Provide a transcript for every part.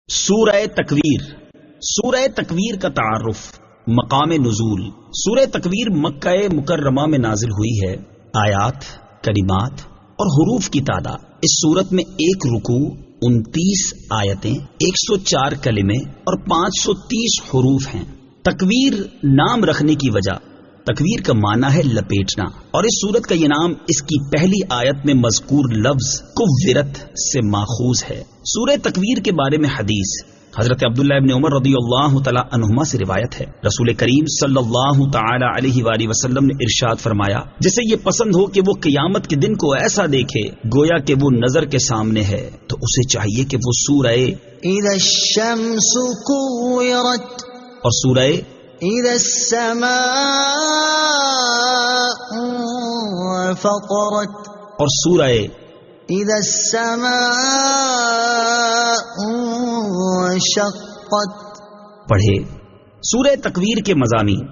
سورہ تکویر. سورہ تکویر کا تعارف. مقام نزول. سورہ تکویر مکہ مکرمہ میں نازل ہوئی ہے. آیات، کلمات اور حروف کی تعداد. اس سورت میں ایک رکوع، 29 آیتیں، 104 کلمے اور 530 حروف ہیں. تکویر نام رکھنے کی وجہ، تکویر کا معنی ہے لپیٹنا، اور اس سورت کا یہ نام اس کی پہلی آیت میں مذکور لفظ کورت سے ماخوذ ہے. سورہ تکویر کے بارے میں حدیث حضرت عبداللہ ابن عمر رضی اللہ تعالی عنہما سے روایت ہے. رسول کریم صلی اللہ تعالی علیہ وآلہ وسلم نے ارشاد فرمایا، جسے یہ پسند ہو کہ وہ قیامت کے دن کو ایسا دیکھے گویا کہ وہ نظر کے سامنے ہے، تو اسے چاہیے کہ وہ سورہ اذا الشمس کورت اور سورہ اذا السماء فطرت اور سورہ اذا السماء انشقت پڑھے. سورہ تکویر کے مضامین.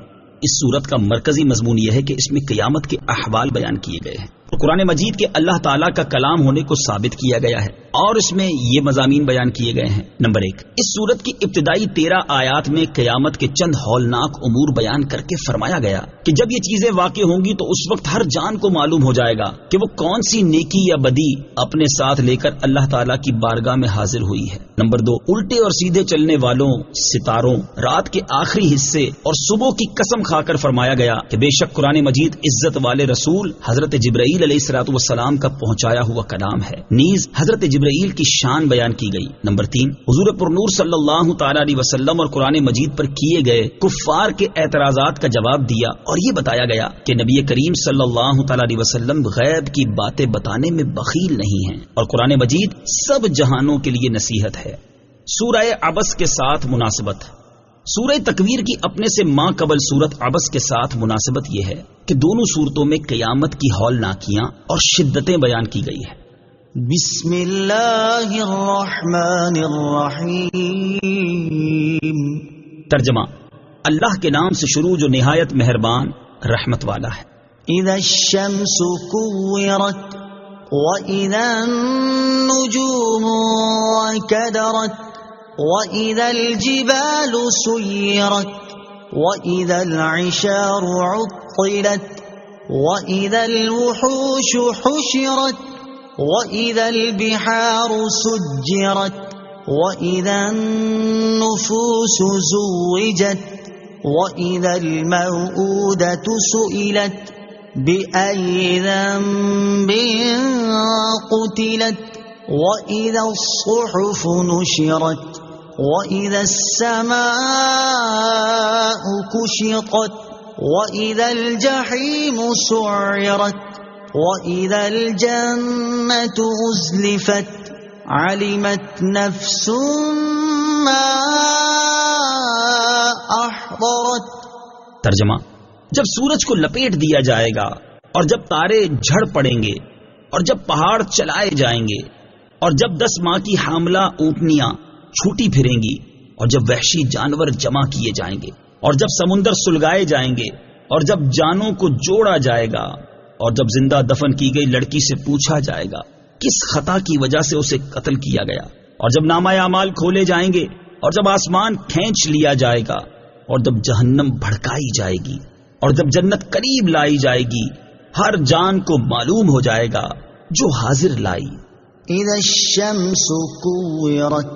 اس سورت کا مرکزی مضمون یہ ہے کہ اس میں قیامت کے احوال بیان کیے گئے ہیں اور قرآن مجید کے اللہ تعالیٰ کا کلام ہونے کو ثابت کیا گیا ہے، اور اس میں یہ مضامین بیان کیے گئے ہیں. نمبر 1، اس سورت کی ابتدائی 13 آیات میں قیامت کے چند ہولناک امور بیان کر کے فرمایا گیا کہ جب یہ چیزیں واقع ہوں گی تو اس وقت ہر جان کو معلوم ہو جائے گا کہ وہ کون سی نیکی یا بدی اپنے ساتھ لے کر اللہ تعالیٰ کی بارگاہ میں حاضر ہوئی ہے. نمبر 2، الٹے اور سیدھے چلنے والوں، ستاروں، رات کے آخری حصے اور صبح کی قسم کھا کر فرمایا گیا کہ بے شک قرآن مجید عزت والے رسول حضرت جبرائیل علیہ الصلوۃ والسلام کا پہنچایا ہوا کلام ہے. نیز حضرت جبرائیل کی شان بیان کی گئی. نمبر 3، حضور پرنور صلی اللہ تعالی علیہ وسلم اور قرآن مجید پر کیے گئے کفار کے اعتراضات کا جواب دیا، اور یہ بتایا گیا کہ نبی کریم صلی اللہ تعالی علیہ وسلم غیب کی باتیں بتانے میں بخیل نہیں ہیں، اور قرآن مجید سب جہانوں کے لیے نصیحت ہے. سورہ عبس کے ساتھ مناسبت. سورہ تکویر کی اپنے سے ماں قبل سورت عبس کے ساتھ مناسبت یہ ہے کہ دونوں صورتوں میں قیامت کی ہولناکیاں اور شدتیں بیان کی گئی ہیں. بسم اللہ الرحمن الرحیم. ترجمہ: اللہ کے نام سے شروع جو نہایت مہربان رحمت والا ہے. اذا الشمس کورت واذا النجوم انکدرت وَإِذَا الْجِبَالُ سُيِّرَتْ وَإِذَا الْعِشَارُ عُطِّلَتْ وَإِذَا الْوُحُوشُ حُشِرَتْ وَإِذَا الْبِحَارُ سُجِّرَتْ وَإِذَا النُّفُوسُ زُوِّجَتْ وَإِذَا الْمَوْءُودَةُ سُئِلَتْ بِأَيِّ ذَنبٍ قُتِلَتْ وَإِذَا الصُّحُفُ نُشِرَتْ وَإِذَا السَّمَاءُ كُشِطَتْ وَإِذَا الْجَحِيمُ سُعِّرَتْ وَإِذَا الْجَنَّةُ أُزْلِفَتْ عَلِمَتْ نَفْسٌ مَّا أَحْضَرَتْ. ترجمہ: جب سورج کو لپیٹ دیا جائے گا، اور جب تارے جھڑ پڑیں گے، اور جب پہاڑ چلائے جائیں گے، اور جب 10 ماہ کی حاملہ اونٹنیاں چھوٹی پھریں گی، اور جب وحشی جانور جمع کیے جائیں گے، اور جب سمندر سلگائے جائیں گے، اور جب جانوں کو جوڑا جائے گا، اور جب زندہ دفن کی گئی لڑکی سے پوچھا جائے گا کس خطا کی وجہ سے اسے قتل کیا گیا، اور جب نامہ اعمال کھولے جائیں گے، اور جب آسمان کھینچ لیا جائے گا، اور جب جہنم بھڑکائی جائے گی، اور جب جنت قریب لائی جائے گی، ہر جان کو معلوم ہو جائے گا جو حاضر لائی. اذا الشمس کورت،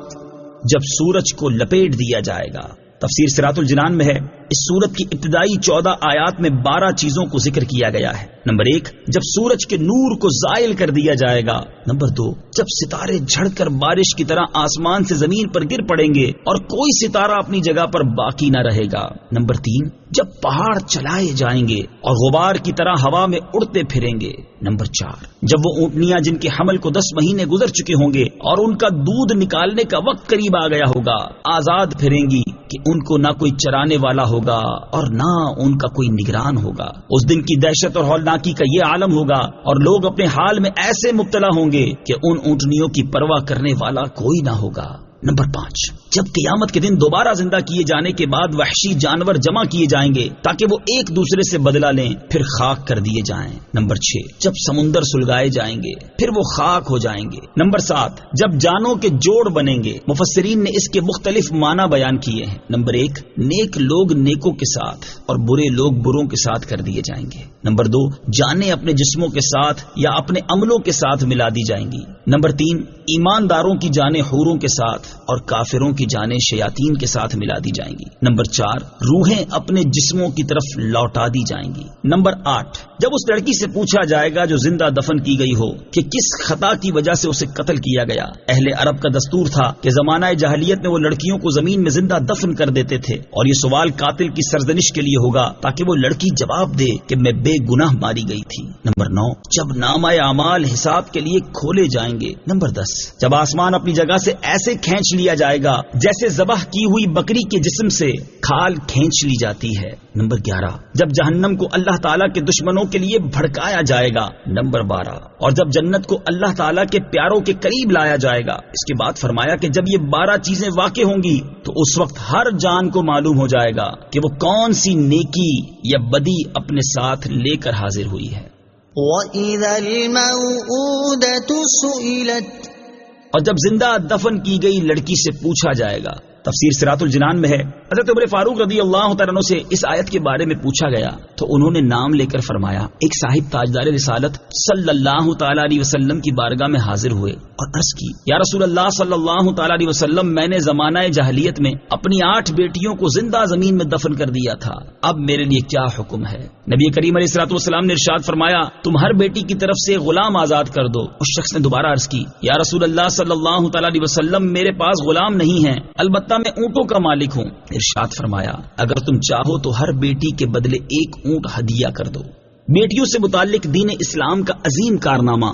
جب سورج کو لپیٹ دیا جائے گا. تفسیر صراط الجنان میں ہے، اس سورت کی ابتدائی 14 آیات میں 12 چیزوں کو ذکر کیا گیا ہے. نمبر 1، جب سورج کے نور کو زائل کر دیا جائے گا. نمبر 2، جب ستارے جھڑ کر بارش کی طرح آسمان سے زمین پر گر پڑیں گے اور کوئی ستارہ اپنی جگہ پر باقی نہ رہے گا. نمبر 3، جب پہاڑ چلائے جائیں گے اور غبار کی طرح ہوا میں اڑتے پھریں گے. نمبر 4، جب وہ اونٹنیاں جن کے حمل کو 10 مہینے گزر چکے ہوں گے اور ان کا دودھ نکالنے کا وقت قریب آ گیا ہوگا، آزاد پھریں گی کہ ان کو نہ کوئی چرانے والا ہوگا اور نہ ان کا کوئی نگران ہوگا. اس دن کی دہشت اور ہولناکی کا یہ عالم ہوگا، اور لوگ اپنے حال میں ایسے مبتلا ہوں گے کہ ان اونٹنیوں کی پرواہ کرنے والا کوئی نہ ہوگا. نمبر 5، جب قیامت کے دن دوبارہ زندہ کیے جانے کے بعد وحشی جانور جمع کیے جائیں گے تاکہ وہ ایک دوسرے سے بدلہ لیں، پھر خاک کر دیے جائیں۔ نمبر 6، جب سمندر سلگائے جائیں گے پھر وہ خاک ہو جائیں گے۔ نمبر 7، جب جانوں کے جوڑ بنیں گے۔ مفسرین نے اس کے مختلف معنی بیان کیے ہیں۔ نمبر 1، نیک لوگ نیکوں کے ساتھ اور برے لوگ بروں کے ساتھ کر دیے جائیں گے۔ نمبر 2، جانیں اپنے جسموں کے ساتھ یا اپنے عملوں کے ساتھ ملا دی جائیں گی۔ نمبر 3، ایمانداروں کی جانیں حوروں کے ساتھ اور کافروں کی جانیں شیاطین کے ساتھ ملا دی جائیں گی۔ نمبر 4، روحیں اپنے جسموں کی طرف لوٹا دی جائیں گی۔ نمبر 8، جب اس لڑکی سے پوچھا جائے گا جو زندہ دفن کی گئی ہو کہ کس خطا کی وجہ سے اسے قتل کیا گیا۔ اہل عرب کا دستور تھا کہ زمانہ جاہلیت میں وہ لڑکیوں کو زمین میں زندہ دفن کر دیتے تھے، اور یہ سوال قاتل کی سرزنش کے لیے ہوگا تاکہ وہ لڑکی جواب دے کہ میں بے گناہ ماری گئی تھی۔ نمبر 9، جب نامہ اعمال حساب کے لیے کھولے جائیں گے۔ نمبر 10، جب آسمان اپنی جگہ سے ایسے کھینچ لیا جائے گا جیسے ذبح کی ہوئی بکری کے جسم سے کھال کھینچ لی جاتی ہے۔ نمبر 11، جب جہنم کو اللہ تعالیٰ کے دشمنوں کے لیے بھڑکایا جائے گا۔ نمبر 12، اور جب جنت کو اللہ تعالیٰ کے پیاروں کے قریب لایا جائے گا۔ اس کے بعد فرمایا کہ جب یہ 12 چیزیں واقع ہوں گی تو اس وقت ہر جان کو معلوم ہو جائے گا کہ وہ کون سی نیکی یا بدی اپنے ساتھ لے کر حاضر ہوئی ہے۔ وَإِذَا الْمَوْءُودَةُ سُئِلَتْ، اور جب زندہ دفن کی گئی لڑکی سے پوچھا جائے گا۔ تفسیر صراط الجنان میں ہے، حضرت عمر فاروق رضی اللہ تعالیٰ عنہ سے اس آیت کے بارے میں پوچھا گیا تو انہوں نے نام لے کر فرمایا۔ ایک صاحب تاجدار رسالت صلی اللہ تعالیٰ علیہ وسلم کی بارگاہ میں حاضر ہوئے اور عرض کی، یا رسول اللہ صلی اللہ تعالیٰ علیہ وسلم، میں نے زمانہ جاہلیت میں اپنی 8 بیٹیوں کو زندہ زمین میں دفن کر دیا تھا، اب میرے لیے کیا حکم ہے؟ نبی کریم علیہ الصلوۃ والسلام نے ارشاد فرمایا، تم ہر بیٹی کی طرف سے غلام آزاد کر دو۔ اس شخص نے دوبارہ عرض کی، یا رسول اللہ صلی اللہ تعالیٰ علیہ وسلم، میرے پاس غلام نہیں ہیں، البتہ میں اونٹوں کا مالک ہوں۔ ارشاد فرمایا، اگر تم چاہو تو ہر بیٹی کے بدلے 1 اونٹ ہدیہ کر دو۔ بیٹیوں سے متعلق دین اسلام کا عظیم کارنامہ،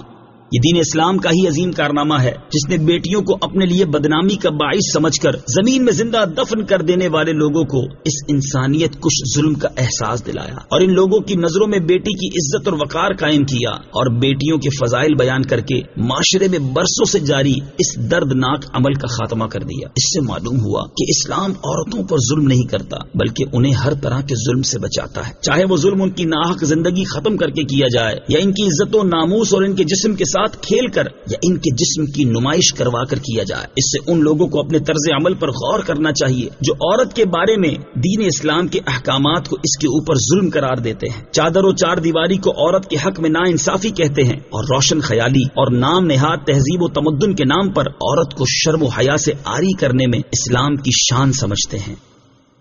یہ دین اسلام کا ہی عظیم کارنامہ ہے جس نے بیٹیوں کو اپنے لیے بدنامی کا باعث سمجھ کر زمین میں زندہ دفن کر دینے والے لوگوں کو اس انسانیت کش ظلم کا احساس دلایا، اور ان لوگوں کی نظروں میں بیٹی کی عزت اور وقار قائم کیا، اور بیٹیوں کے فضائل بیان کر کے معاشرے میں برسوں سے جاری اس دردناک عمل کا خاتمہ کر دیا۔ اس سے معلوم ہوا کہ اسلام عورتوں پر ظلم نہیں کرتا بلکہ انہیں ہر طرح کے ظلم سے بچاتا ہے، چاہے وہ ظلم ان کی ناحق زندگی ختم کر کے کیا جائے یا ان کی عزت و ناموس اور ان کے جسم کے ساتھ کھیل کر یا ان کے جسم کی نمائش کروا کر کیا جائے۔ اس سے ان لوگوں کو اپنے طرز عمل پر غور کرنا چاہیے جو عورت کے بارے میں دین اسلام کے احکامات کو اس کے اوپر ظلم قرار دیتے ہیں، چادر و چار دیواری کو عورت کے حق میں ناانصافی کہتے ہیں، اور روشن خیالی اور نام نہاد تہذیب و تمدن کے نام پر عورت کو شرم و حیا سے عاری کرنے میں اسلام کی شان سمجھتے ہیں۔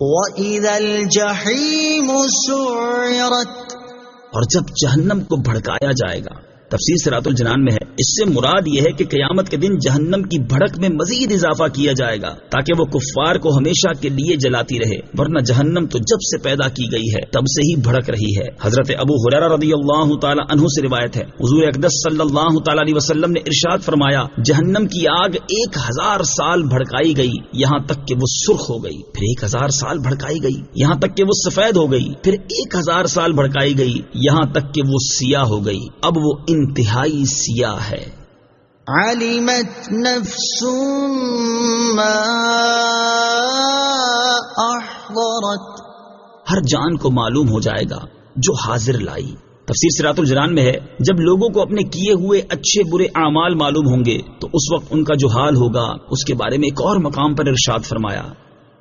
وَإِذَا الْجَحِيمُ سُعِّرَتْ، اور جب جہنم کو بھڑکایا جائے گا۔ تفسیر صراط الجنان میں ہے، اس سے مراد یہ ہے کہ قیامت کے دن جہنم کی بھڑک میں مزید اضافہ کیا جائے گا تاکہ وہ کفار کو ہمیشہ کے لیے جلاتی رہے، ورنہ جہنم تو جب سے پیدا کی گئی ہے تب سے ہی بھڑک رہی ہے۔ حضرت ابو ہریرہ رضی اللہ تعالی عنہ سے روایت ہے، حضور اقدس صلی اللہ تعالی علیہ وسلم نے ارشاد فرمایا، جہنم کی آگ 1000 سال بھڑکائی گئی یہاں تک کہ وہ سرخ ہو گئی، پھر 1000 سال بھڑکائی گئی یہاں تک کہ وہ سفید ہو گئی، پھر 1000 سال بھڑکائی گئی یہاں تک کہ وہ سیاہ ہو گئی، اب وہ انتہائی سیاہ ہے۔ علمت نفس ما احضرت، ہر جان کو معلوم ہو جائے گا جو حاضر لائی۔ تفسیر صراط الجنان میں ہے، جب لوگوں کو اپنے کیے ہوئے اچھے برے اعمال معلوم ہوں گے تو اس وقت ان کا جو حال ہوگا اس کے بارے میں ایک اور مقام پر ارشاد فرمایا،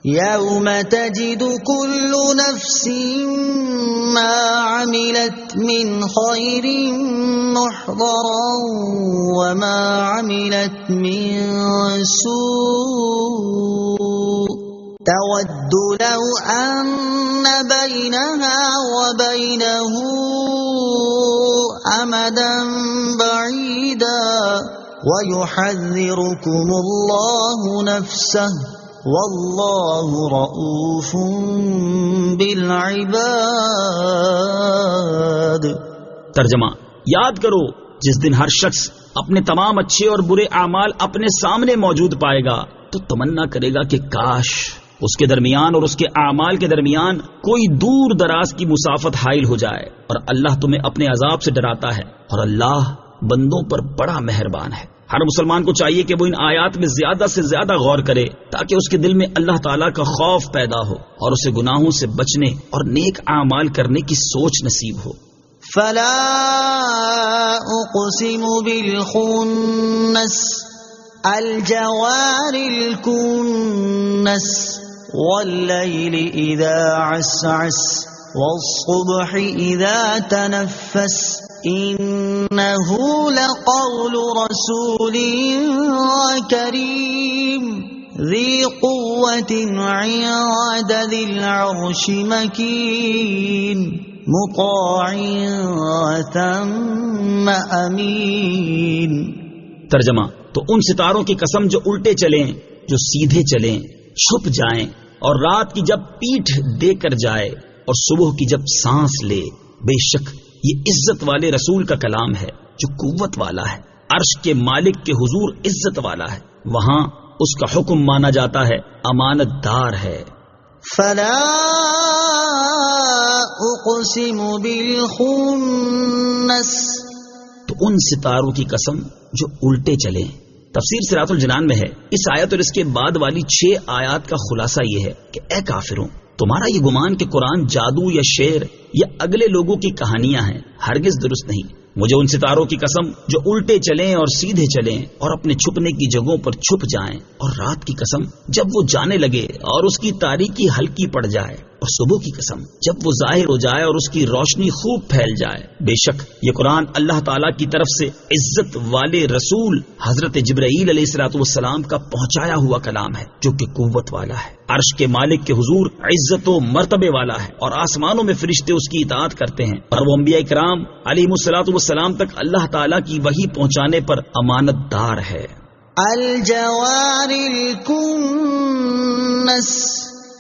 یوم تجد کل نفس ما عملت من خیر محضرا وما عملت من سوء تود لو ان بینها وبینه امدا بعیدا ویحذرکم اللہ نفسہ واللہ رؤوف بالعباد۔ ترجمہ، یاد کرو جس دن ہر شخص اپنے تمام اچھے اور برے اعمال اپنے سامنے موجود پائے گا تو تمنا کرے گا کہ کاش اس کے درمیان اور اس کے اعمال کے درمیان کوئی دور دراز کی مسافت حائل ہو جائے، اور اللہ تمہیں اپنے عذاب سے ڈراتا ہے اور اللہ بندوں پر بڑا مہربان ہے۔ ہر مسلمان کو چاہیے کہ وہ ان آیات میں زیادہ سے زیادہ غور کرے تاکہ اس کے دل میں اللہ تعالیٰ کا خوف پیدا ہو اور اسے گناہوں سے بچنے اور نیک اعمال کرنے کی سوچ نصیب ہو۔ فلا اقسم بالخنس الجوار الكنس واللیل اذا عسعس والصبح اذا تنفس انه لقول رسول کریم ذی قوة عند ذی العرش مکین مطاع ثم امین۔ ترجمہ: تو ان ستاروں کی قسم جو الٹے چلیں، جو سیدھے چلیں، چھپ جائیں، اور رات کی جب پیٹھ دے کر جائے اور صبح کی جب سانس لے، بے شک یہ عزت والے رسول کا کلام ہے جو قوت والا ہے، عرش کے مالک کے حضور عزت والا ہے، وہاں اس کا حکم مانا جاتا ہے، امانت دار ہے۔ فلا اقسم بالخنس، تو ان ستاروں کی قسم جو الٹے چلیں۔ تفسیر صراط الجنان میں ہے، اس آیت اور اس کے بعد والی 6 آیات کا خلاصہ یہ ہے کہ اے کافروں، تمہارا یہ گمان کہ قرآن جادو یا شعر یا اگلے لوگوں کی کہانیاں ہیں ہرگز درست نہیں۔ مجھے ان ستاروں کی قسم جو الٹے چلیں اور سیدھے چلیں اور اپنے چھپنے کی جگہوں پر چھپ جائیں، اور رات کی قسم جب وہ جانے لگے اور اس کی تاریکی ہلکی پڑ جائے، اور صبح کی قسم جب وہ ظاہر ہو جائے اور اس کی روشنی خوب پھیل جائے۔ بے شک یہ قرآن اللہ تعالیٰ کی طرف سے عزت والے رسول حضرت جبرائیل علیہ الصلوۃ والسلام کا پہنچایا ہوا کلام ہے جو کہ قوت والا ہے، عرش کے مالک کے حضور عزت و مرتبے والا ہے، اور آسمانوں میں فرشتے اس کی اطاعت کرتے ہیں، اور وہ انبیاء کرام علیہم الصلوۃ والسلام تک اللہ تعالیٰ کی وحی پہنچانے پر امانت دار ہے۔ الجوار الکنس،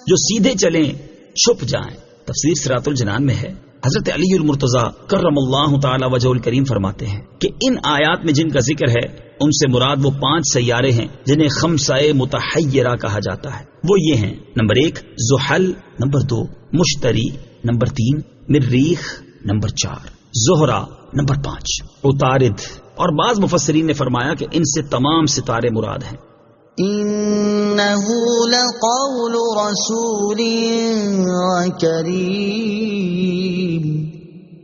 جو سیدھے چلیں چھپ جائیں۔ تفسیر صراط الجنان میں ہے، حضرت علی المرتضیٰ کرم اللہ تعالی وجہ الکریم فرماتے ہیں کہ ان آیات میں جن کا ذکر ہے ان سے مراد وہ 5 سیارے ہیں جنہیں خمسۂ متحیرہ کہا جاتا ہے۔ وہ یہ ہیں: نمبر 1 زحل، نمبر 2 مشتری، نمبر 3 مریخ، نمبر 4 زہرہ، نمبر 5 عطارد، اور بعض مفسرین نے فرمایا کہ ان سے تمام ستارے مراد ہیں۔ انه لقول رسول کریم،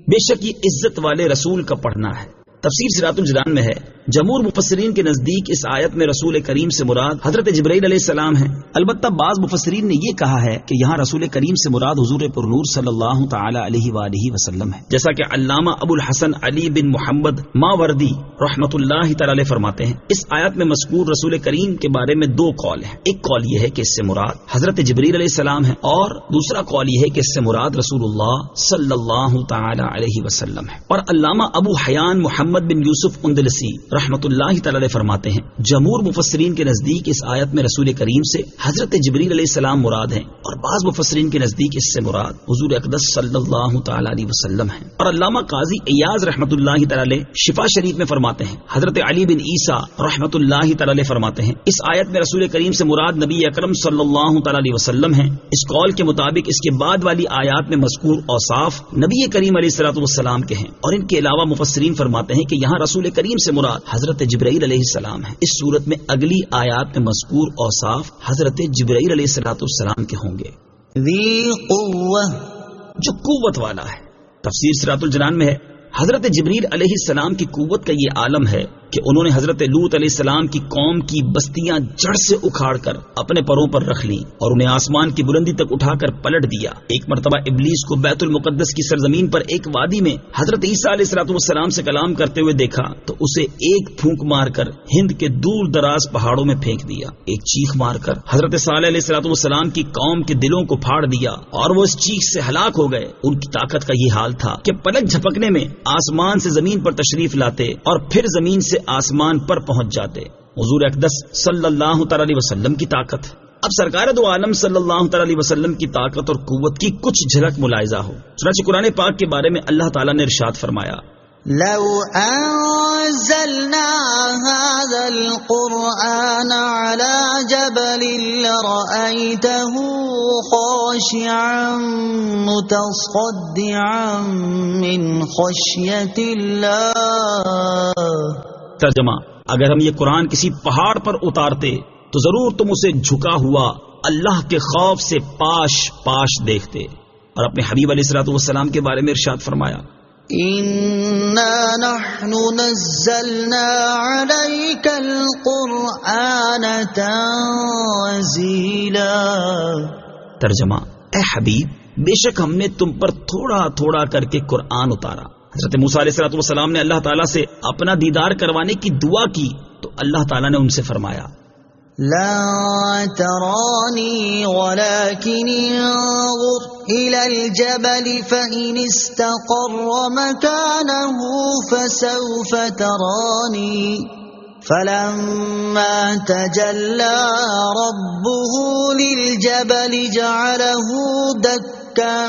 بے شک یہ عزت والے رسول کا پڑھنا ہے۔ تفسیر صراط الجنان میں ہے، جمہور مفسرین کے نزدیک اس آیت میں رسول کریم سے مراد حضرت جبرائیل علیہ السلام ہیں، البتہ بعض مفسرین نے یہ کہا ہے کہ یہاں رسول کریم سے مراد حضور پر نور صلی اللہ تعالی علیہ وآلہ وسلم ہے، جیسا کہ علامہ ابو الحسن علی بن محمد ماوردی رحمت اللہ تعالی علیہ فرماتے ہیں۔ اس آیت میں مذکور رسول کریم کے بارے میں 2 قول ہیں، ایک قول یہ ہے کہ اس سے مراد حضرت جبرائیل علیہ السلام ہے، اور دوسرا قول یہ ہے کہ اس سے مراد رسول اللہ صلی اللہ تعالی علیہ وسلم ہے۔ اور علامہ ابو حیان محمد بن یوسف اندلسی رحمت اللہ تعالی علیہ فرماتے ہیں، جمہور مفسرین کے نزدیک اس آیت میں رسول کریم سے حضرت جبرائیل علیہ السلام مراد ہیں، اور بعض مفسرین کے نزدیک اس سے مراد حضور اقدس صلی اللہ تعالی علیہ وسلم ہیں۔ اور علامہ قاضی ایاز رحمت اللہ تعالی علیہ شفا شریف میں فرماتے ہیں، حضرت علی بن عیسیٰ رحمت اللہ تعالی علیہ فرماتے ہیں اس آیت میں رسول کریم سے مراد نبی اکرم صلی اللہ تعالی علیہ وسلم ہیں۔ اس قول کے مطابق اس کے بعد والی آیات میں مذکور اوصاف نبی کریم علیہ الصلوۃ والسلام کے ہیں، اور ان کے علاوہ مفسرین فرماتے ہیں کہ یہاں رسول کریم سے مراد حضرت جبرائیل علیہ السلام ہے۔ اس صورت میں اگلی آیات میں مذکور اوصاف حضرت جبرائیل علیہ الصلوۃ والسلام کے ہوں گے۔ ذی قوة، جو قوت والا ہے۔ تفسیر صراط الجنان میں ہے، حضرت جبرائیل علیہ السلام کی قوت کا یہ عالم ہے کہ انہوں نے حضرت لوط علیہ السلام کی قوم کی بستیاں جڑ سے اکھاڑ کر اپنے پروں پر رکھ لیں اور انہیں آسمان کی بلندی تک اٹھا کر پلٹ دیا۔ ایک مرتبہ ابلیس کو بیت المقدس کی سرزمین پر ایک وادی میں حضرت عیسیٰ علیہ الصلوۃ والسلام سے کلام کرتے ہوئے دیکھا تو اسے ایک پھونک مار کر ہند کے دور دراز پہاڑوں میں پھینک دیا۔ ایک چیخ مار کر حضرت صالح علیہ الصلوۃ والسلام کی قوم کے دلوں کو پھاڑ دیا اور وہ اس چیخ سے ہلاک ہو گئے۔ ان کی طاقت کا یہ حال تھا کہ پلک جھپکنے میں آسمان سے زمین پر تشریف لاتے اور پھر زمین سے آسمان پر پہنچ جاتے۔ حضور اقدس صلی اللہ تعالی علیہ وسلم کی طاقت۔ اب سرکار دو عالم صلی اللہ تعالی علیہ وسلم کی طاقت اور قوت کی کچھ جھلک ملاحظہ ہو۔ چنانچہ قرآن پاک کے بارے میں اللہ تعالیٰ نے ارشاد فرمایا، لو انزلنا هذا القرآن على جبل لرأيته خاشعا متصدعا من خشية الله۔ ترجمہ، اگر ہم یہ قرآن کسی پہاڑ پر اتارتے تو ضرور تم اسے جھکا ہوا اللہ کے خوف سے پاش پاش دیکھتے. اور اپنے حبیب علیہ الصلوۃ والسلام کے بارے میں ارشاد فرمایا اِنَّا نَحْنُ نَزَّلْنَا عَلَيْكَ الْقُرْآنَ تَنزِيلًا. ترجمہ: اے حبیب، بے شک ہم نے تم پر تھوڑا تھوڑا کر کے قرآن اتارا. حضرت موسیٰ علیہ الصلوۃ والسلام نے اللہ تعالیٰ سے اپنا دیدار کروانے کی دعا کی تو اللہ تعالیٰ نے ان سے فرمایا لا تراني ولكن انظر إلى الجبل فإن استقر مكانه فسوف تراني فلما تجلى ربه للجبل جعله دكا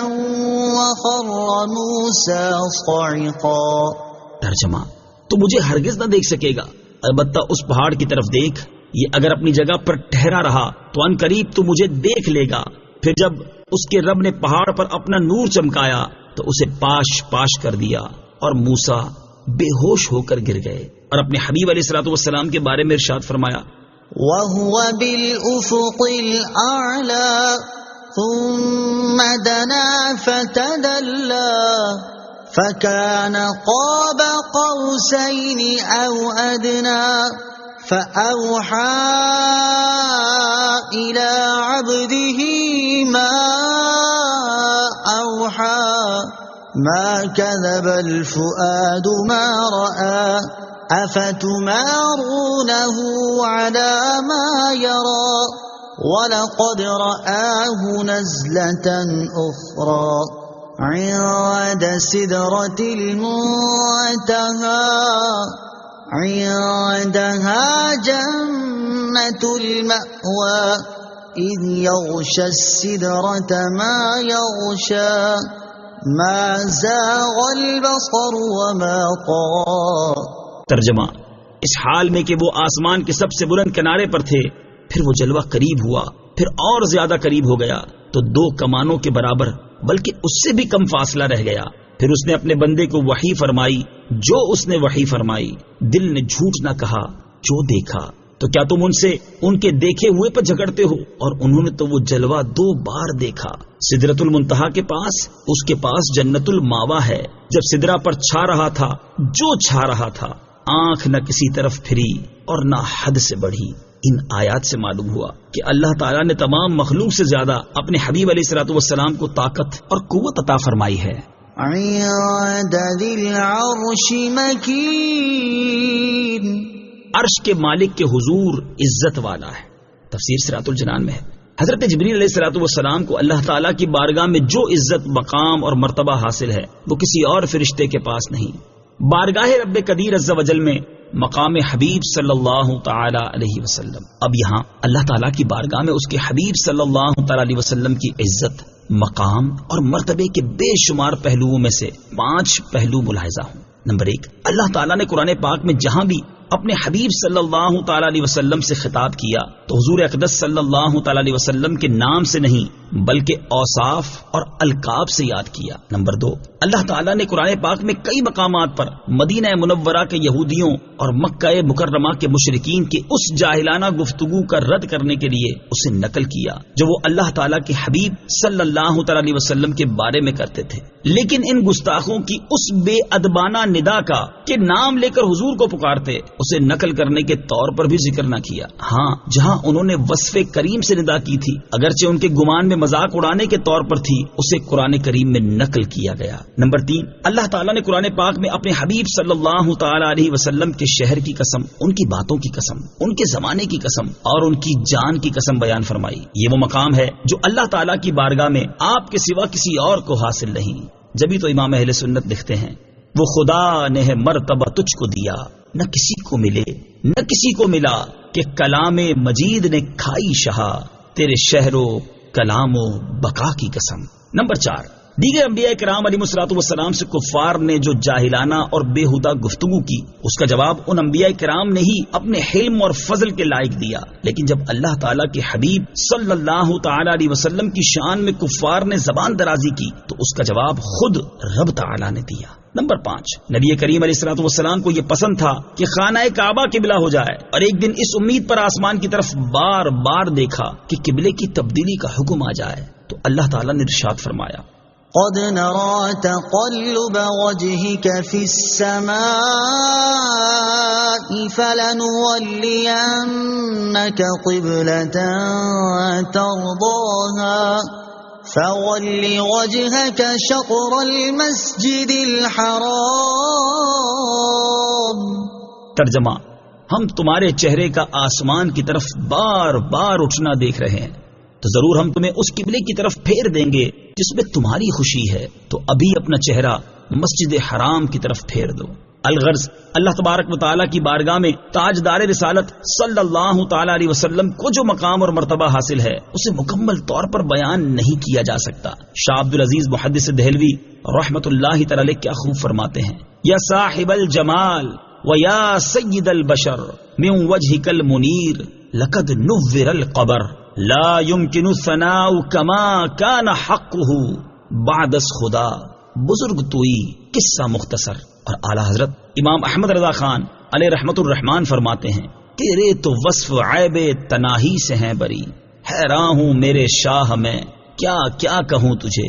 وخر موسى صعقا. ترجمہ: تو مجھے ہرگز نہ دیکھ سکے گا، البتہ اس پہاڑ کی طرف دیکھ، یہ اگر اپنی جگہ پر ٹھہرا رہا تو ان قریب تو مجھے دیکھ لے گا. پھر جب اس کے رب نے پہاڑ پر اپنا نور چمکایا تو اسے پاش پاش کر دیا اور موسیٰ بے ہوش ہو کر گر گئے. اور اپنے حبیب علیہ الصلوۃ والسلام کے بارے میں ارشاد فرمایا وَهُوَ بِالْأُفُقِ الْأَعْلَى ثُمَّ دَنَا فَتَدَلَّى فَكَانَ قَابَ قَوْسَيْنِ أَوْ أَدْنَى فَأَوْحَى إِلَى عَبْدِهِ مَا أَوْحَى مَا كَذَبَ الْفُؤَادُ مَا رَأَى أَفَتُمَارُونَهُ عَلَى مَا يَرَى وَلَقَدْ رَآهُ نَزْلَةً أُخْرَى عِندَ سِدْرَةِ الْمُنتَهَى عندها جنة المأوى إذ يغشى السدرة ما يغشى ما زاغ البصر وما طغى. ترجمہ: اس حال میں کہ وہ آسمان کے سب سے بلند کنارے پر تھے، پھر وہ جلوہ قریب ہوا، پھر اور زیادہ قریب ہو گیا تو 2 کمانوں کے برابر بلکہ اس سے بھی کم فاصلہ رہ گیا. پھر اس نے اپنے بندے کو وحی فرمائی جو اس نے وحی فرمائی. دل نے جھوٹ نہ کہا جو دیکھا. تو کیا تم ان سے ان کے دیکھے ہوئے پر جھگڑتے ہو؟ اور انہوں نے تو وہ جلوہ 2 بار دیکھا. سدرۃ المنتہا کے پاس، اس کے پاس جنت الماوا ہے. جب سدرہ پر چھا رہا تھا جو چھا رہا تھا، آنکھ نہ کسی طرف پھری اور نہ حد سے بڑھی. ان آیات سے معلوم ہوا کہ اللہ تعالیٰ نے تمام مخلوق سے زیادہ اپنے حبیب علیہ الصلوۃ والسلام کو طاقت اور قوت عطا فرمائی ہے. عند ذی العرش مکین، عرش کے مالک کے حضور عزت والا ہے. تفسیر صراط الجنان میں ہے حضرت جبریل علیہ الصلوۃ والسلام کو اللہ تعالیٰ کی بارگاہ میں جو عزت، مقام اور مرتبہ حاصل ہے وہ کسی اور فرشتے کے پاس نہیں. بارگاہ رب قدیر عز و جل میں مقام حبیب صلی اللہ تعالی علیہ وسلم. اب یہاں اللہ تعالیٰ کی بارگاہ میں اس کے حبیب صلی اللہ تعالی علیہ وسلم کی عزت، مقام اور مرتبے کے بے شمار پہلوؤں میں سے 5 پہلو ملاحظہ ہوں. نمبر 1، اللہ تعالیٰ نے قرآن پاک میں جہاں بھی اپنے حبیب صلی اللہ تعالی علیہ وسلم سے خطاب کیا تو حضور اقدس صلی اللہ تعالی علیہ وسلم کے نام سے نہیں بلکہ اوصاف اور القاب سے یاد کیا. نمبر 2، اللہ تعالیٰ نے قرآن پاک میں کئی مقامات پر مدینہ منورہ کے یہودیوں اور مکہ مکرمہ کے مشرکین کی اس جاہلانہ گفتگو کا رد کرنے کے لیے اسے نقل کیا جو وہ اللہ تعالیٰ کے حبیب صلی اللہ تعالی علیہ وسلم کے بارے میں کرتے تھے. لیکن ان گستاخوں کی اس بے ادبانہ ندا کا کہ نام لے کر حضور کو پکارتے اسے نقل کرنے کے طور پر بھی ذکر نہ کیا. ہاں، جہاں انہوں نے وصف کریم سے ندا کی تھی اگرچہ ان کے گمان میں مذاق اڑانے کے طور پر تھی، اسے قرآن کریم میں نقل کیا گیا. نمبر 3، اللہ تعالیٰ نے قرآن پاک میں اپنے حبیب صلی اللہ تعالی علیہ وسلم کے شہر کی قسم، ان کی باتوں کی قسم، ان کے زمانے کی قسم اور ان کی جان کی قسم بیان فرمائی. یہ وہ مقام ہے جو اللہ تعالیٰ کی بارگاہ میں آپ کے سوا کسی اور کو حاصل نہیں. جبھی تو امام اہل سنت لکھتے ہیں وہ خدا نے ہے مرتبہ تجھ کو دیا، نہ کسی کو ملے نہ کسی کو ملا کہ کلام مجید نے کھائی شہا، تیرے شہر و کلام و بقا کی قسم. نمبر 4، دیگر انبیاء کرام علیہ الصلوۃ والسلام سے کفار نے جو جاہلانہ اور بےہودہ گفتگو کی، اس کا جواب ان انبیاء کرام نے ہی اپنے حلم اور فضل کے لائق دیا، لیکن جب اللہ تعالیٰ کے حبیب صلی اللہ تعالی علیہ وسلم کی شان میں کفار نے زبان درازی کی تو اس کا جواب خود رب تعالیٰ نے دیا۔ نمبر 5، نبی کریم علیہ الصلوۃ والسلام کو یہ پسند تھا کہ خانہ کعبہ قبلہ ہو جائے، اور ایک دن اس امید پر آسمان کی طرف بار بار دیکھا کہ قبلے کی تبدیلی کا حکم آ جائے تو اللہ تعالیٰ نے ارشاد فرمایا، قد نرى تقلب وجهك في السماء فلنولينك قبلة ترضاها فول وجهك شطر المسجد الحرام۔ ترجمہ، ہم تمہارے چہرے کا آسمان کی طرف بار بار اٹھنا دیکھ رہے ہیں تو ضرور ہم تمہیں اس قبلے کی طرف پھیر دیں گے جس میں تمہاری خوشی ہے، تو ابھی اپنا چہرہ مسجد حرام کی طرف پھیر دو۔ الغرض، اللہ تبارک و تعالیٰ کی بارگاہ میں تاجدار رسالت صلی اللہ تعالی علیہ وسلم کو جو مقام اور مرتبہ حاصل ہے اسے مکمل طور پر بیان نہیں کیا جا سکتا۔ شاہ عبد العزیز محدث دہلوی رحمت اللہ تعالی علیہ کیا خوب فرماتے ہیں، یا صاحب الجمال و یا سید البشر من وجهک المنیر لقد نور القبر لا يمكن الثناء كما كان حقه بعد از خدا۔ بزرگ توئی، قصہ مختصر۔ اور اعلیٰ حضرت امام احمد رضا خان علیہ رحمت الرحمان فرماتے ہیں، تیرے تو وصف عیب تناہی سے ہیں بری، حیران ہوں میرے شاہ میں کیا کیا کہوں تجھے،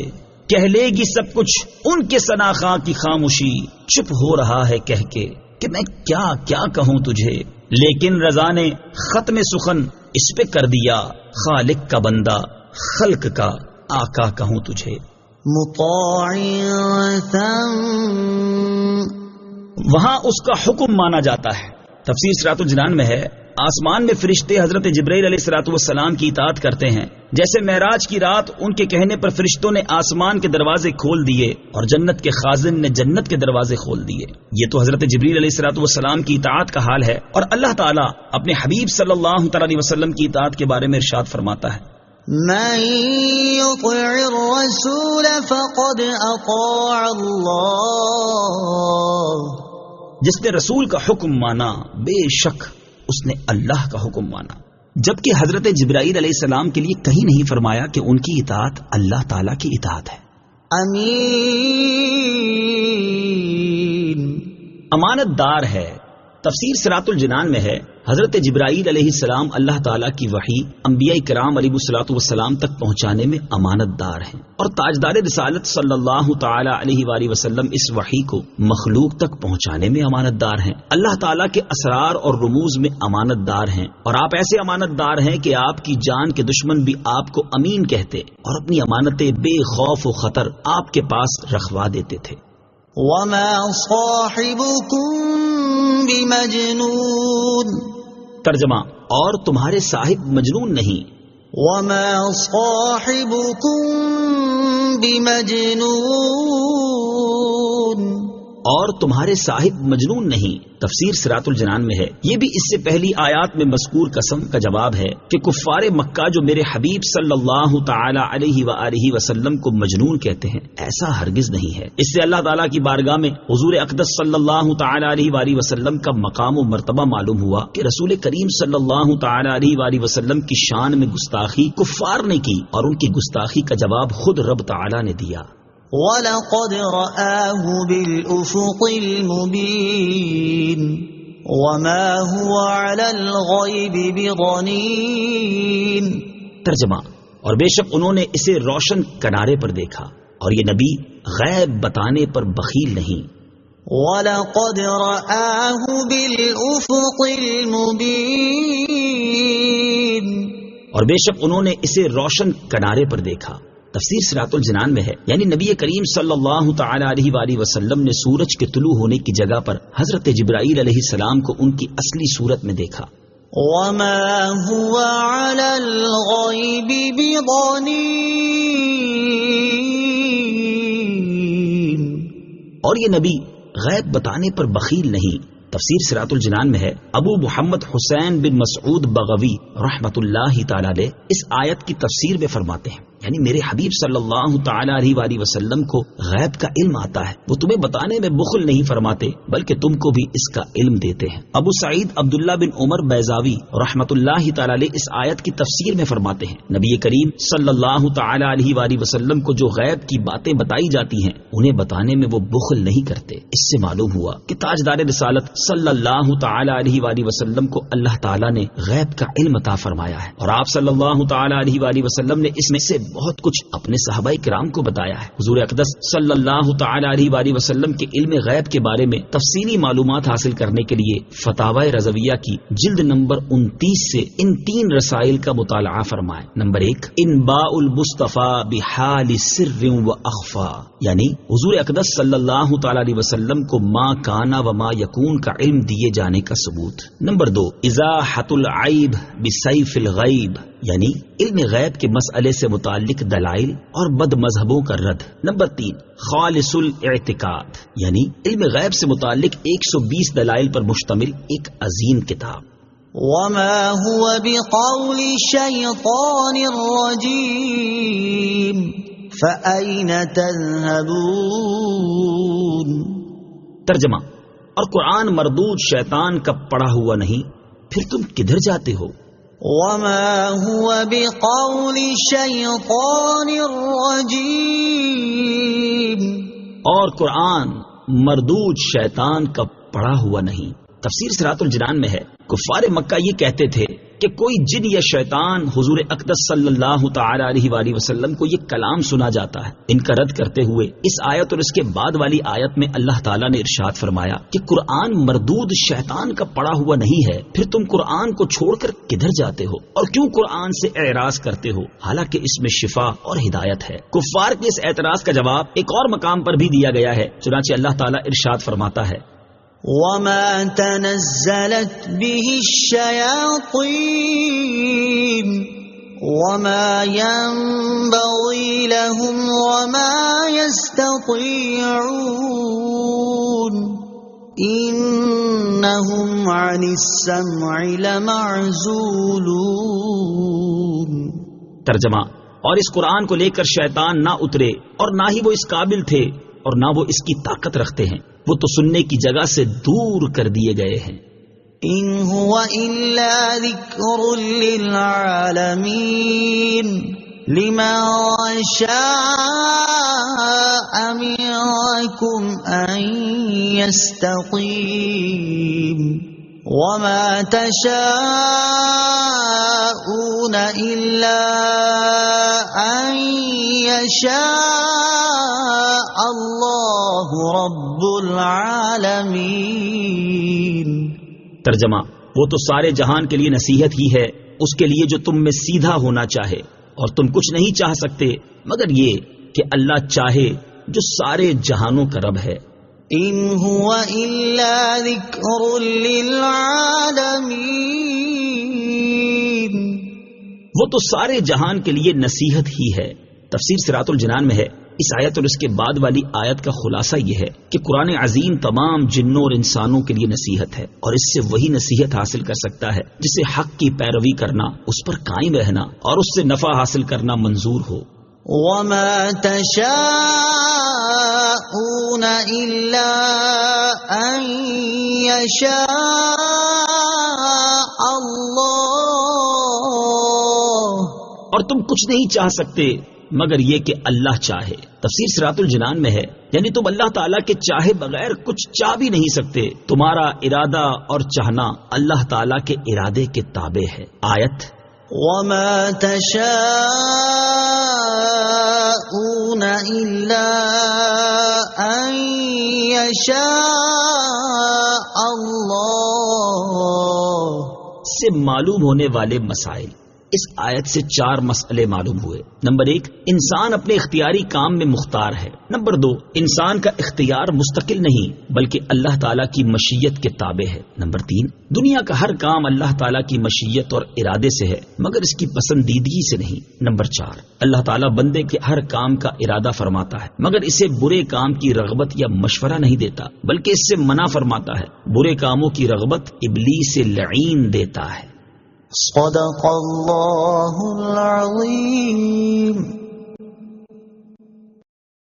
کہہ لے گی سب کچھ ان کے ثناخواں کی خاموشی، چپ ہو رہا ہے کہہ کے کہ میں کیا کیا کہوں تجھے، لیکن رضا نے ختم سخن اس پہ کر دیا، خالق کا بندہ خلق کا آقا کہوں تجھے۔ مطاع وہاں اس کا حکم مانا جاتا ہے۔ تفسیر صراط الجنان میں ہے، آسمان میں فرشتے حضرت جبرائیل علیہ الصلوۃ والسلام کی اطاعت کرتے ہیں، جیسے معراج کی رات ان کے کہنے پر فرشتوں نے آسمان کے دروازے کھول دیے اور جنت کے خازن نے جنت کے دروازے کھول دیے۔ یہ تو حضرت جبرائیل علیہ الصلوۃ والسلام کی اطاعت کا حال ہے، اور اللہ تعالیٰ اپنے حبیب صلی اللہ تعالی علیہ وسلم کی اطاعت کے بارے میں ارشاد فرماتا ہے، من يطع الرسول فقد اطاع اللہ، جس نے رسول کا حکم مانا بے شک اس نے اللہ کا حکم مانا۔ جبکہ حضرت جبرائیل علیہ السلام کے لیے کہیں نہیں فرمایا کہ ان کی اطاعت اللہ تعالیٰ کی اطاعت ہے۔ امین، امانت دار ہے۔ تفسیر صراط الجنان میں ہے، حضرت جبرائیل علیہ السلام اللہ تعالیٰ کی وحی انبیاء کرام علیہ الصلوۃ والسلام تک پہنچانے میں امانت دار ہیں، اور تاجدار رسالت صلی اللہ تعالی علیہ وآلہ وسلم اس وحی کو مخلوق تک پہنچانے میں امانت دار ہیں، اللہ تعالیٰ کے اسرار اور رموز میں امانت دار ہیں، اور آپ ایسے امانت دار ہیں کہ آپ کی جان کے دشمن بھی آپ کو امین کہتے اور اپنی امانتیں بے خوف و خطر آپ کے پاس رکھوا دیتے تھے۔ وما صاحبكم بمجنون، ترجمہ، اور تمہارے صاحب مجنون نہیں۔ وما صاحبكم بمجنون، اور تمہارے صاحب مجنون نہیں۔ تفسیر صراط الجنان میں ہے، یہ بھی اس سے پہلی آیات میں مذکور قسم کا جواب ہے کہ کفار مکہ جو میرے حبیب صلی اللہ تعالی علیہ وآلہ وسلم کو مجنون کہتے ہیں، ایسا ہرگز نہیں ہے۔ اس سے اللہ تعالیٰ کی بارگاہ میں حضور اقدس صلی اللہ تعالی علیہ وآلہ وسلم کا مقام و مرتبہ معلوم ہوا کہ رسول کریم صلی اللہ تعالی علیہ وآلہ وسلم کی شان میں گستاخی کفار نے کی، اور ان کی گستاخی کا جواب خود رب تعالیٰ نے دیا۔ وَلَقَدْ رَآهُ بِالْأُفُقِ الْمُبِينِ وَمَا هُوَ عَلَى الْغَيْبِ بِضَنِينٍ۔ ترجمہ، اور بے شک انہوں نے اسے روشن کنارے پر دیکھا، اور یہ نبی غیب بتانے پر بخیل نہیں۔ وَلَقَدْ رَآهُ بِالْأُفُقِ الْمُبِينِ، اور بے شک انہوں نے اسے روشن کنارے پر دیکھا۔ تفسیر صراط الجنان میں ہے، یعنی نبی کریم صلی اللہ تعالی علیہ وآلہ وسلم نے سورج کے طلوع ہونے کی جگہ پر حضرت جبرائیل علیہ السلام کو ان کی اصلی صورت میں دیکھا۔ وَمَا هُوَ عَلَى الْغَيْبِ بِضَنِينٍ، اور یہ نبی غیب بتانے پر بخیل نہیں۔ تفسیر صراط الجنان میں ہے، ابو محمد حسین بن مسعود بغوی رحمت اللہ تعالی علیہ اس آیت کی تفسیر میں فرماتے ہیں، یعنی میرے حبیب صلی اللہ تعالی علیہ وآلہ وسلم کو غیب کا علم آتا ہے، وہ تمہیں بتانے میں بخل نہیں فرماتے بلکہ تم کو بھی اس کا علم دیتے ہیں۔ ابو سعید عبداللہ بن عمر بیضاوی رحمۃ اللہ تعالی علیہ اس آیت کی تفسیر میں فرماتے ہیں، نبی کریم صلی اللہ تعالی علیہ وآلہ وسلم کو جو غیب کی باتیں بتائی جاتی ہیں انہیں بتانے میں وہ بخل نہیں کرتے۔ اس سے معلوم ہوا کہ تاجدار رسالت صلی اللہ تعالی علیہ وآلہ وسلم کو اللہ تعالی نے غیب کا علم عطا فرمایا ہے، اور آپ صلی اللہ تعالی علیہ وآلہ وسلم نے اس میں سے بہت کچھ اپنے صحابہ کرام کو بتایا ہے۔ حضور اقدس صلی اللہ تعالی علیہ وآلہ وسلم کے علم غیب کے بارے میں تفصیلی معلومات حاصل کرنے کے لیے فتاوی رضویہ کی جلد نمبر 29 سے ان 3 رسائل کا مطالعہ فرمائیں۔ نمبر 1، انباء المصطفیٰ بحال سر و اخفا، یعنی حضور اقدس صلی اللہ تعالی علیہ وسلم کو ما کانا و ما یکون کا علم دیے جانے کا ثبوت۔ نمبر 2، ازاحۃ العیب بسیف الغیب، یعنی علم غیب کے مسئلے سے متعلق دلائل اور بد مذہبوں کا رد۔ نمبر 3، خالص الاعتقاد، یعنی علم غیب سے متعلق 120 دلائل پر مشتمل ایک عظیم کتاب۔ وما هو بقول الشيطان الرجيم فأين تذهبون۔ ترجمہ، اور قرآن مردود شیطان کا پڑھا ہوا نہیں، پھر تم کدھر جاتے ہو؟ وما هو بقول الشيطان الرجيم، اور قرآن مردود شیطان کا پڑھا ہوا نہیں۔ تفسیر صراط الجنان میں ہے، کفار مکہ یہ کہتے تھے کہ کوئی جن یا شیطان حضور اقدس صلی اللہ تعالی علیہ وآلہ وسلم کو یہ کلام سنا جاتا ہے۔ ان کا رد کرتے ہوئے اس آیت اور اس کے بعد والی آیت میں اللہ تعالیٰ نے ارشاد فرمایا کہ قرآن مردود شیطان کا پڑھا ہوا نہیں ہے، پھر تم قرآن کو چھوڑ کر کدھر جاتے ہو اور کیوں قرآن سے اعراض کرتے ہو، حالانکہ اس میں شفا اور ہدایت ہے۔ کفار کے اس اعتراض کا جواب ایک اور مقام پر بھی دیا گیا ہے، چنانچہ اللہ تعالیٰ ارشاد فرماتا ہے، وما تنزلت به الشياطين وما ينبغي لهم وما يستطيعون إنهم عن السمع لمعزولون۔ ترجمہ، اور اس قرآن کو لے کر شیطان نہ اترے اور نہ ہی وہ اس قابل تھے اور نہ وہ اس کی طاقت رکھتے ہیں، وہ تو سننے کی جگہ سے دور کر دیے گئے ہیں۔ ان هو الا ذکر للعالمین لمن شاء منکم ان یستقیم وما تشاءون الا ان یشاء اللہ رب العالمین۔ ترجمہ، وہ تو سارے جہان کے لیے نصیحت ہی ہے، اس کے لیے جو تم میں سیدھا ہونا چاہے، اور تم کچھ نہیں چاہ سکتے مگر یہ کہ اللہ چاہے جو سارے جہانوں کا رب ہے۔ ان هو الا ذکر للعالمین، وہ تو سارے جہان کے لیے نصیحت ہی ہے۔ تفسیر صراط الجنان میں ہے، اس آیت اور اس کے بعد والی آیت کا خلاصہ یہ ہے کہ قرآن عظیم تمام جنوں اور انسانوں کے لیے نصیحت ہے، اور اس سے وہی نصیحت حاصل کر سکتا ہے جسے حق کی پیروی کرنا، اس پر قائم رہنا اور اس سے نفع حاصل کرنا منظور ہو۔ وما تشاءون الا ان يشاء اللہ، اور تم کچھ نہیں چاہ سکتے مگر یہ کہ اللہ چاہے۔ تفسیر صراط الجنان میں ہے، یعنی تم اللہ تعالیٰ کے چاہے بغیر کچھ چاہ بھی نہیں سکتے، تمہارا ارادہ اور چاہنا اللہ تعالیٰ کے ارادے کے تابع ہے۔ آیت، وما تشاءون الا ان يشاء اللہ سے معلوم ہونے والے مسائل۔ اس آیت سے 4 مسئلے معلوم ہوئے۔ نمبر 1، انسان اپنے اختیاری کام میں مختار ہے۔ نمبر 2، انسان کا اختیار مستقل نہیں بلکہ اللہ تعالیٰ کی مشیت کے تابع ہے۔ نمبر 3، دنیا کا ہر کام اللہ تعالیٰ کی مشیت اور ارادے سے ہے مگر اس کی پسندیدگی سے نہیں۔ نمبر 4، اللہ تعالیٰ بندے کے ہر کام کا ارادہ فرماتا ہے مگر اسے برے کام کی رغبت یا مشورہ نہیں دیتا بلکہ اس سے منع فرماتا ہے۔ برے کاموں کی رغبت ابلیس لعین دیتا ہے۔ صدق اللہ العظیم۔